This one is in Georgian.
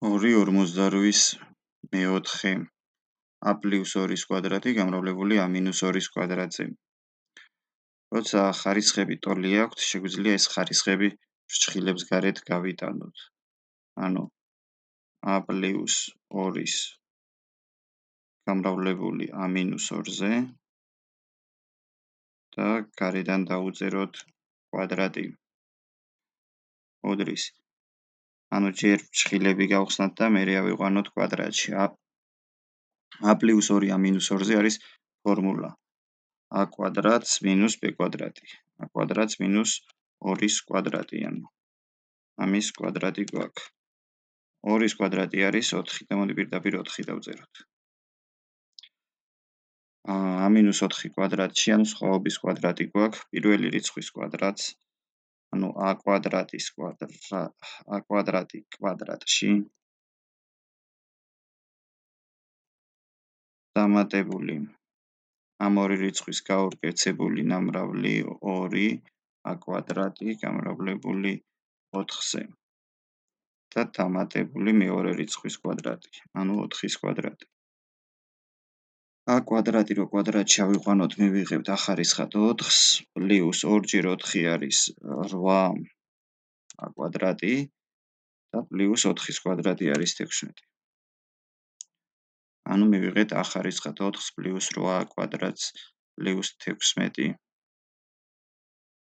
2/48-ის მეოთხე a + 2-ის კვადრატი გამრავლებული a - 2-ის კვადრატზე. როცა ხარისხები ტოლი აქვთ, შეგვიძლია ეს ხარისხები ფრჩხილებს გარეთ გავიტანოთ. ანუ a + 2-ის გამრავლებული a - 2-ზე და გარედან დავუწეროთ კვადრატი. უდრის. ანუ ჯერ ფრჩხილები გავხსნათ და მერე ავიყვანოთ კვადრატში. a + 2 a - 2-ზე არის ფორმულა a კვადრატს მინუს b კვადრატი. a კვადრატს მინუს 2-ის კვადრატი, ანუ ამის კვადრატი გვაქვს. 2-ის კვადრატი არის 4 და მოდი პირდაპირ 4 დავწეროთ. a - 4 კვადრატში, ანუ სხვაობის კვადრატი გვაქვს, პირველი რიცხვის კვადრატს, ანუ a კვადრატი კვადრატში დამატებული ამ ორი რიცხვის გაურკეცებული ნამრავლი 2 a კვადრატი გამრავლებული 4-ზე და დამატებული მეორე რიცხვის კვადრატი, ანუ 4-ის კვადრატი. a კვადრატი რო კვადრატში ავიყვანოთ, მივიღებთ ახარისხად 4-ს პლუს 2-ჯერ 4 არის 8 a კვადრატი და პლუს 4-ის კვადრატი არის 16. ანუ მივიღეთ ახარისხად 4-ს პლუს 8 a კვადრატს პლუს 16